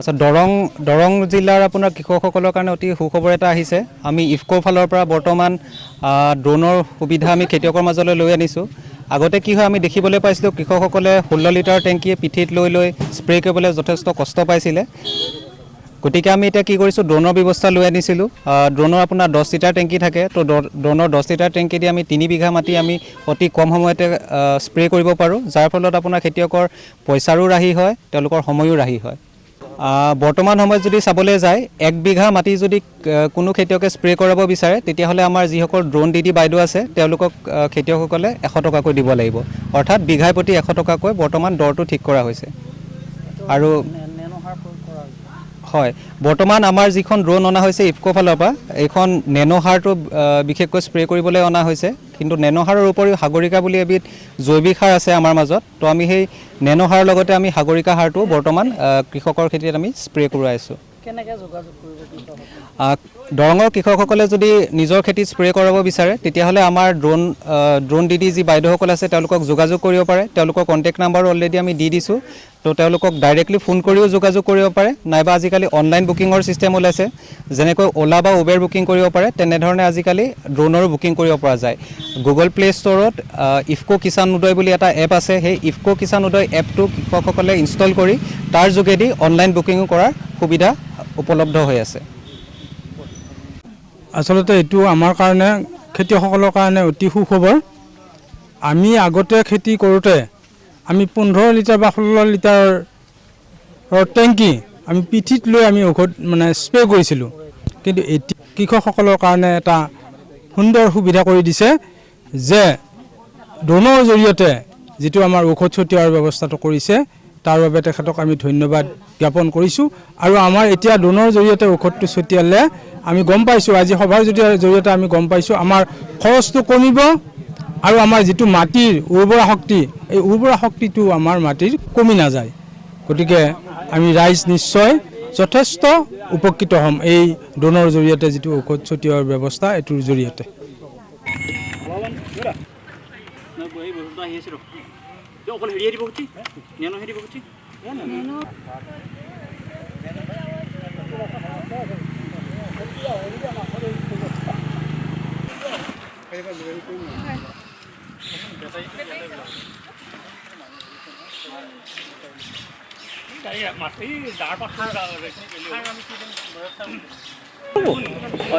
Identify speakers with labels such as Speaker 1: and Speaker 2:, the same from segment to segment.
Speaker 1: আচ্ছা দৰং জিলাৰ আপোনাৰ কৃষকসকলৰ কাৰণে অতি সুখবৰ এটা আহিছে। আমি ইফকো ফালৰ পৰা বৰ্তমান ড্ৰোনৰ সুবিধা আমি খেতিয়কৰ মাজলৈ লৈ আনিছোঁ। আগতে কি হয় আমি দেখিবলৈ পাইছিলোঁ কৃষকসকলে 16 লিটাৰ টেংকিয়ে পিঠিত লৈ স্প্ৰে কৰিবলৈ যথেষ্ট কষ্ট পাইছিলে। গতিকে আমি এতিয়া কি কৰিছোঁ ড্ৰোনৰ ব্যৱস্থা লৈ আনিছিলোঁ। ড্ৰোনৰ আপোনাৰ 10 লিটাৰ টেংকি থাকে, তো ড্ৰোনৰ 10 লিটাৰ টেংকি দি আমি 3 বিঘা মাটি আমি অতি কম সময়তে স্প্ৰে কৰিব পাৰোঁ, যাৰ ফলত আপোনাৰ খেতিয়কৰ পইচাৰো ৰাহি হয়, তেওঁলোকৰ সময়ো ৰাহি হয়। বৰ্তমান সময়ত যদি চাবলৈ যায় 1 বিঘা মাটি যদি কোনো খেতিয়কে স্প্ৰে কৰাব বিচাৰে তেতিয়াহ'লে আমাৰ যিসকল ড্ৰোন দিদি বাইদেউ আছে তেওঁলোকক খেতিয়কসকলে 100 টকাকৈ দিব লাগিব, অৰ্থাৎ বিঘাই প্ৰতি 100 টকাকৈ বৰ্তমান দৰটো ঠিক কৰা হৈছে। আৰু হয়, বৰ্তমান আমাৰ যিখন ড্ৰোন অনা হৈছে ইফকো ফালৰ পৰা, এইখন নেনো সাৰটো বিশেষকৈ স্প্ৰে কৰিবলৈ অনা হৈছে। কিন্তু নেনো সাৰৰ উপৰিও সাগৰিকা বুলি এবিধ জৈৱিক সাৰ আছে আমাৰ মাজত, তো আমি সেই নেনো সাৰৰ লগতে আমি সাগৰিকা সাৰটো বৰ্তমান কৃষকৰ খেতিত আমি স্প্ৰে কৰোৱাই আছোঁ। দৰঙৰ কৃষকসকলে যদি নিজৰ খেতিত স্প্ৰে কৰাব বিচাৰে তেতিয়াহ'লে আমাৰ ড্ৰোন দিদি যি বাইদেউসকল আছে তেওঁলোকক যোগাযোগ কৰিব পাৰে। তেওঁলোকৰ কণ্টেক্ট নাম্বাৰো অলৰেডি আমি দি দিছোঁ, তো তেওঁলোকক ডাইৰেক্টলি ফোন কৰিও যোগাযোগ কৰিব পাৰে, নাইবা আজিকালি অনলাইন বুকিঙৰ ছিষ্টেম ওলাইছে, যেনেকৈ অ'লা বা উবেৰ বুকিং কৰিব পাৰে, তেনেধৰণে আজিকালি ড্ৰোনৰো বুকিং কৰিব পৰা যায়। গুগল প্লে ষ্ট'ৰত ইফকো কিষাণ উদয় বুলি এটা এপ আছে, সেই ইফকো কিষাণ উদয় এপটো কৃষকসকলে ইনষ্টল কৰি তাৰ যোগেদি অনলাইন বুকিঙো কৰাৰ সুবিধা উপলব্ধ হৈ আছে।
Speaker 2: আচলতে এইটো আমাৰ কাৰণে খেতিয়কসকলৰ কাৰণে অতি সুখবৰ। আমি আগতে খেতি কৰোঁতে আমি 15 লিটাৰ বা 16 লিটাৰৰ টেংকি আমি পিঠিত লৈ আমি ঔষধ স্প্ৰে কৰিছিলোঁ। কিন্তু এতিয়া কৃষকসকলৰ কাৰণে এটা সুন্দৰ সুবিধা কৰি দিছে যে ড্ৰোনৰ জৰিয়তে যিটো আমাৰ ঔষধ ছটিওৱাৰ ব্যৱস্থাটো কৰিছে, তাৰ বাবে তেখেতক আমি ধন্যবাদ জ্ঞাপন কৰিছোঁ। আৰু আমাৰ এতিয়া ড্ৰোনৰ জৰিয়তে ঔষধটো ছটিয়ালে আমি গম পাইছোঁ, আজি সভাৰ জৰিয়তে আমি গম পাইছোঁ আমাৰ খৰচটো কমিব আৰু আমাৰ যিটো মাটিৰ উৰ্বৰা শক্তি, এই উৰ্বৰা শক্তিটো আমাৰ মাটিৰ কমি নাযায়। গতিকে আমি ৰাইজ নিশ্চয় যথেষ্ট উপকৃত হ'ম এই ড্ৰোনৰ জৰিয়তে যিটো ঔষধ ছটিওৱাৰ ব্যৱস্থা, এইটোৰ জৰিয়তে।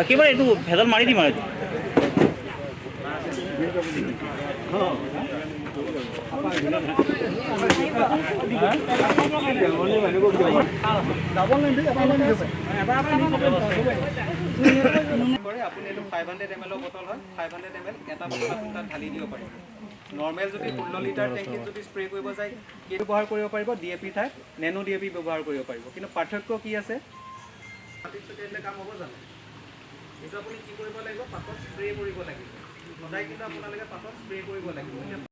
Speaker 3: একেবাৰে এইটো ভেজাল মাৰি দিম আৰু
Speaker 1: আপুনি এইটো 500 ml বটল হয়, 500 ml এটা বটলত তাত ঢালি দিব পাৰিব। নৰ্মেল যদি 16 লিটাৰ টেংকিত যদি স্প্ৰে কৰিব যায় কি ব্যৱহাৰ কৰিব পাৰিব, DAP ঠাইত নেনো DAP ব্যৱহাৰ কৰিব পাৰিব। কিন্তু পাৰ্থক্য কি আছে, মাটিত ছটিয়ালে কাম হ'ব জানো? এইটো আপুনি কি কৰিব লাগিব, পাতত স্প্ৰে কৰিব লাগিব। সদায় কিন্তু আপোনালোকে পাতত স্প্ৰে কৰিব লাগিব।